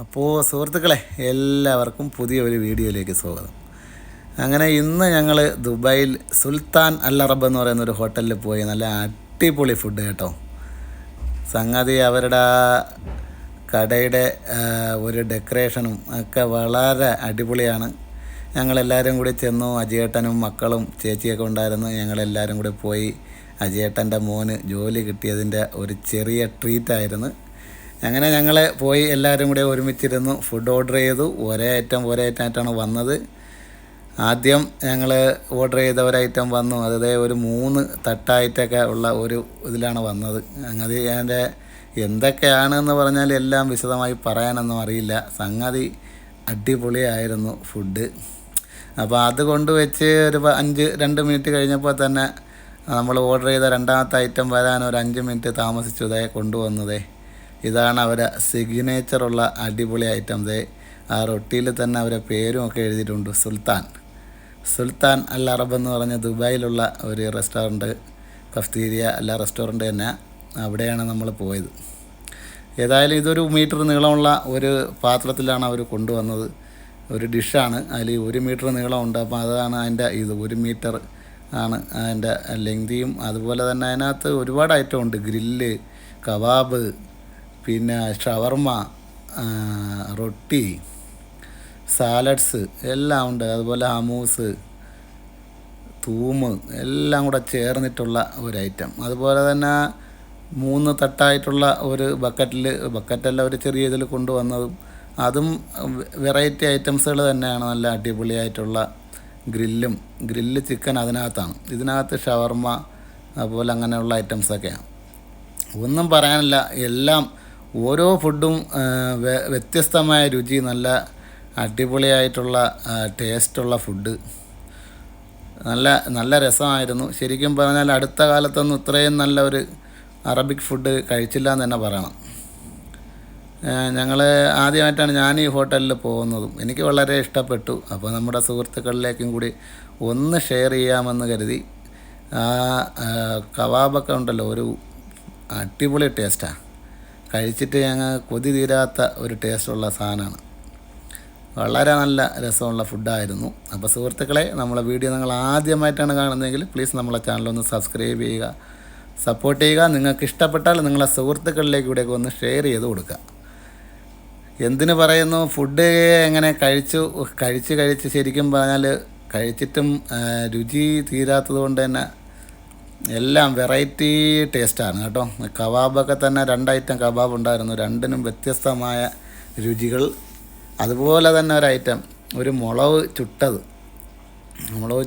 അപ്പോൾ സുഹൃത്തുക്കളെ, എല്ലാവർക്കും പുതിയൊരു വീഡിയോയിലേക്ക് സ്വാഗതം. അങ്ങനെ ഇന്ന് ഞങ്ങൾ ദുബായിൽ സുൽത്താൻ അൽ അറബ് എന്ന് പറയുന്ന ഒരു ഹോട്ടലിൽ പോയി. നല്ല അടിപൊളി ഫുഡ് കേട്ടോ. സംഗതി അവരുടെ കടയുടെ ഒരു ഡെക്കറേഷനും ഒക്കെ വളരെ അടിപൊളിയാണ്. ഞങ്ങളെല്ലാവരും കൂടി ചെന്നു. അജിയേട്ടനും മക്കളും ചേച്ചിയൊക്കെ ഉണ്ടായിരുന്നു. ഞങ്ങളെല്ലാവരും കൂടി പോയി. അജിയേട്ടൻ്റെ മോന് ജോലി കിട്ടിയതിൻ്റെ ഒരു ചെറിയ ട്രീറ്റായിരുന്നു. അങ്ങനെ ഞങ്ങൾ പോയി എല്ലാവരും കൂടെ ഒരുമിച്ചിരുന്നു. ഫുഡ് ഓർഡർ ചെയ്തു. ഒരേ ഐറ്റം ആയിട്ടാണ് വന്നത്. ആദ്യം ഞങ്ങൾ ഓർഡർ ചെയ്ത ഒരു ഐറ്റം വന്നു. അതേ ഒരു 3 തട്ടായിട്ടൊക്കെ ഉള്ള ഒരു ഇതിലാണ് വന്നത്. സംഗതി അതിൻ്റെ എന്തൊക്കെയാണെന്ന് പറഞ്ഞാൽ എല്ലാം വിശദമായി പറയാനൊന്നും അറിയില്ല. സംഗതി അടിപൊളിയായിരുന്നു ഫുഡ്. അപ്പോൾ അത് കൊണ്ടുവച്ച് ഒരു 2 മിനിറ്റ് കഴിഞ്ഞപ്പോൾ തന്നെ നമ്മൾ ഓർഡർ ചെയ്ത രണ്ടാമത്തെ ഐറ്റം വരാൻ ഒരു 5 മിനിറ്റ് താമസിച്ചു. ഇതേ കൊണ്ടുവന്നതേ ഇതാണ് അവരെ സിഗ്നേച്ചറുള്ള അടിപൊളി ഐറ്റം. ആ റൊട്ടിയിൽ തന്നെ അവരെ പേരും ഒക്കെ എഴുതിയിട്ടുണ്ട്. സുൽത്താൻ അൽ അറബ് എന്ന് പറഞ്ഞ ദുബായിലുള്ള ഒരു റെസ്റ്റോറൻറ്റ്, കഫ്തീരിയ അല്ല റെസ്റ്റോറൻറ്റ് തന്നെ. അവിടെയാണ് നമ്മൾ പോയത്. ഏതായാലും ഇതൊരു മീറ്റർ നീളമുള്ള ഒരു പാത്രത്തിലാണ് അവർ കൊണ്ടുവന്നത്. ഒരു ഡിഷാണ്. അതിൽ 1 മീറ്റർ നീളമുണ്ട്. അപ്പോൾ അതാണ് അതിൻ്റെ 1 മീറ്റർ ആണ് അതിൻ്റെ ലെങ്തിയും. അതുപോലെ തന്നെ അതിനകത്ത് ഒരുപാട് ഐറ്റം ഉണ്ട്. ഗ്രില്ല്, കബാബ്, പിന്നെ ഷവർമ, റൊട്ടി, സാലഡ്സ് എല്ലാം ഉണ്ട്. അതുപോലെ ഹമൂസ്, തൂമ് എല്ലാം കൂടെ ചേർന്നിട്ടുള്ള ഒരു ഐറ്റം. അതുപോലെ തന്നെ 3 തട്ടായിട്ടുള്ള ഒരു ബക്കറ്റല്ല ഒരു ചെറിയ ഇതിൽ കൊണ്ടുവന്നതും അതും വെറൈറ്റി ഐറ്റംസുകൾ തന്നെയാണ്. നല്ല അടിപൊളിയായിട്ടുള്ള ഗ്രില്ല് ചിക്കൻ അതിനകത്താണ്. ഇതിനകത്ത് ഷവർമ അതുപോലെ അങ്ങനെയുള്ള ഐറ്റംസൊക്കെയാണ്. ഒന്നും പറയാനില്ല. എല്ലാം ഓരോ ഫുഡും വ്യത്യസ്തമായ രുചി, നല്ല അടിപൊളിയായിട്ടുള്ള ടേസ്റ്റുള്ള ഫുഡ്. നല്ല രസമായിരുന്നു. ശരിക്കും പറഞ്ഞാൽ അടുത്ത കാലത്തൊന്നും ഇത്രയും നല്ല ഒരു അറബിക് ഫുഡ് കഴിച്ചില്ല എന്ന് തന്നെ പറയണം. ഞങ്ങൾ ആദ്യമായിട്ടാണ് ഞാൻ ഈ ഹോട്ടലിൽ പോകുന്നതും. എനിക്ക് വളരെ ഇഷ്ടപ്പെട്ടു. അപ്പോൾ നമ്മുടെ സുഹൃത്തുക്കളിലേക്കും കൂടി ഒന്ന് ഷെയർ ചെയ്യാമെന്ന് കരുതി. കബാബൊക്കെ ഉണ്ടല്ലോ, ഒരു അടിപൊളി ടേസ്റ്റാണ്. കഴിച്ചിട്ട് ഞങ്ങൾ കൊതി തീരാത്ത ഒരു ടേസ്റ്റുള്ള സാധനമാണ്. വളരെ നല്ല രസമുള്ള ഫുഡായിരുന്നു. അപ്പോൾ സുഹൃത്തുക്കളെ, നമ്മളെ വീഡിയോ നിങ്ങൾ ആദ്യമായിട്ടാണ് കാണുന്നതെങ്കിൽ പ്ലീസ് നമ്മളെ ചാനലൊന്ന് സബ്സ്ക്രൈബ് ചെയ്യുക, സപ്പോർട്ട് ചെയ്യുക. നിങ്ങൾക്ക് ഇഷ്ടപ്പെട്ടാൽ നിങ്ങളെ സുഹൃത്തുക്കളിലേക്ക് കൂടെയൊക്കെ ഒന്ന് ഷെയർ ചെയ്ത് കൊടുക്കുക. എന്തിനു പറയുന്നു, ഫുഡ് എങ്ങനെ കഴിച്ച് ശരിക്കും പറഞ്ഞാൽ കഴിച്ചിട്ടും രുചി തീരാത്തത് കൊണ്ട് തന്നെ എല്ലാം വെറൈറ്റി ടേസ്റ്റാണ് കേട്ടോ. കബാബൊക്കെ തന്നെ 2 ഐറ്റം കബാബ് ഉണ്ടായിരുന്നു. രണ്ടിനും വ്യത്യസ്തമായ രുചികൾ. അതുപോലെ തന്നെ ഒരു ഐറ്റം, ഒരു മുളക്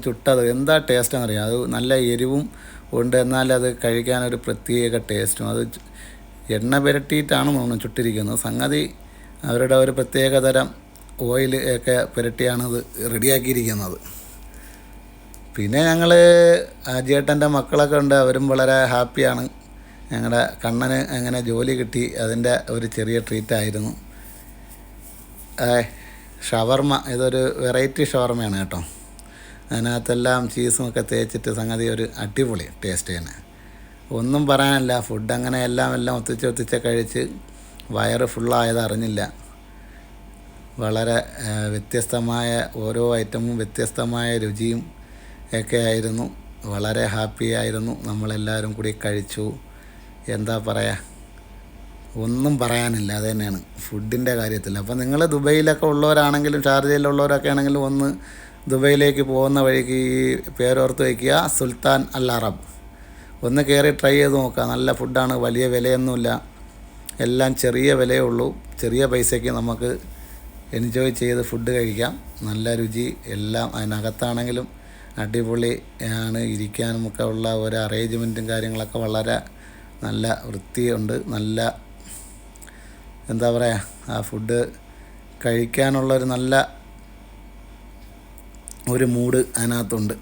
ചുട്ടത് എന്താ ടേസ്റ്റ് എന്നറിയാം. അത് നല്ല എരിവും ഉണ്ട്, എന്നാൽ അത് കഴിക്കാനൊരു പ്രത്യേക ടേസ്റ്റും. അത് എണ്ണ പുരട്ടിയിട്ടാണ് തോന്നുന്നു ചുട്ടിരിക്കുന്നത്. സംഗതി അവരുടെ ഒരു പ്രത്യേക തരം ഓയിൽ ഒക്കെ പുരട്ടിയാണത് റെഡിയാക്കിയിരിക്കുന്നത്. പിന്നെ ഞങ്ങൾ അജിയേട്ടൻ്റെ മക്കളൊക്കെ ഉണ്ട്. അവരും വളരെ ഹാപ്പിയാണ്. ഞങ്ങളുടെ കണ്ണന് അങ്ങനെ ജോലി കിട്ടി, അതിൻ്റെ ഒരു ചെറിയ ട്രീറ്റായിരുന്നു. ഷവർമ, ഇതൊരു വെറൈറ്റി ഷവർമയാണ് കേട്ടോ. അതിനകത്തെല്ലാം ചീസും ഒക്കെ തേച്ചിട്ട് സംഗതി ഒരു അടിപൊളി ടേസ്റ്റ് തന്നെ. ഒന്നും പറയാനില്ല. ഫുഡ് അങ്ങനെ എല്ലാം ഒത്തിച്ച് കഴിച്ച് വയറ് ഫുള്ളായത് അറിഞ്ഞില്ല. വളരെ വ്യത്യസ്തമായ ഓരോ ഐറ്റമും വ്യത്യസ്തമായ രുചിയും ഒക്കെ ആയിരുന്നു. വളരെ ഹാപ്പി ആയിരുന്നു. നമ്മളെല്ലാവരും കൂടി കഴിച്ചു. എന്താ പറയുക, ഒന്നും പറയാനില്ല. അത് തന്നെയാണ് ഫുഡിൻ്റെ കാര്യത്തിൽ. അപ്പോൾ നിങ്ങൾ ദുബൈയിലൊക്കെ ഉള്ളവരാണെങ്കിലും ഷാർജയിലുള്ളവരൊക്കെ ആണെങ്കിലും ഒന്ന് ദുബൈയിലേക്ക് പോകുന്ന വഴിക്ക് ഈ പേരോർത്ത് വയ്ക്കുക, സുൽത്താൻ അൽ അറബ്. ഒന്ന് കയറി ട്രൈ ചെയ്ത് നോക്കുക. നല്ല ഫുഡാണ്. വലിയ വിലയൊന്നുമില്ല. എല്ലാം ചെറിയ വിലയേ ഉള്ളൂ. ചെറിയ പൈസയ്ക്ക് നമുക്ക് എൻജോയ് ചെയ്ത് ഫുഡ് കഴിക്കാം. നല്ല രുചി. എല്ലാം അതിനകത്താണെങ്കിലും അടിപൊളി ആണ്. ഇരിക്കാനുമൊക്കെ ഉള്ള ഒരു അറേഞ്ച്മെൻറ്റും കാര്യങ്ങളൊക്കെ വളരെ നല്ല വൃത്തിയുണ്ട്. നല്ല എന്താ പറയുക, ആ ഫുഡ് കഴിക്കാനുള്ളൊരു നല്ല ഒരു മൂഡ് അതിനകത്തുണ്ട്.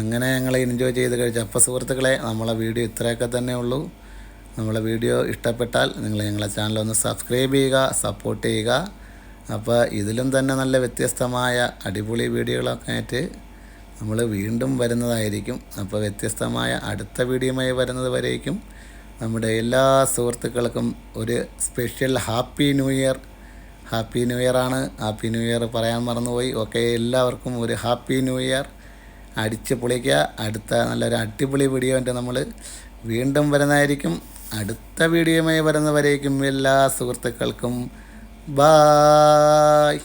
അങ്ങനെ ഞങ്ങൾ എൻജോയ് ചെയ്ത് കഴിച്ചു. അപ്പോൾ സുഹൃത്തുക്കളെ, നമ്മളെ വീഡിയോ ഇത്രയൊക്കെ തന്നെ ഉള്ളൂ. നമ്മളെ വീഡിയോ ഇഷ്ടപ്പെട്ടാൽ നിങ്ങൾ ഞങ്ങളെ ചാനലൊന്ന് സബ്സ്ക്രൈബ് ചെയ്യുക, സപ്പോർട്ട് ചെയ്യുക. അപ്പോൾ ഇതിലും തന്നെ നല്ല വ്യത്യസ്തമായ അടിപൊളി വീഡിയോകളൊക്കെ ആയിട്ട് നമ്മൾ വീണ്ടും വരുന്നതായിരിക്കും. അപ്പോൾ വ്യത്യസ്തമായ അടുത്ത വീഡിയോയുമായി വരുന്നത് വരേക്കും നമ്മുടെ എല്ലാ സുഹൃത്തുക്കൾക്കും ഒരു special happy new year. Happy new year ആണ്. ഹാപ്പി ന്യൂ ഇയർ പറയാൻ മറന്നുപോയി. ഓക്കെ, എല്ലാവർക്കും ഒരു ഹാപ്പി ന്യൂ ഇയർ. അടിച്ച് പൊളിക്കുക. അടുത്ത നല്ലൊരു അടിപൊളി വീഡിയോ നമ്മൾ വീണ്ടും വരുന്നതായിരിക്കും. അടുത്ത വീഡിയോയുമായി വരുന്നവരേക്കും എല്ലാ സുഹൃത്തുക്കൾക്കും ബായ്.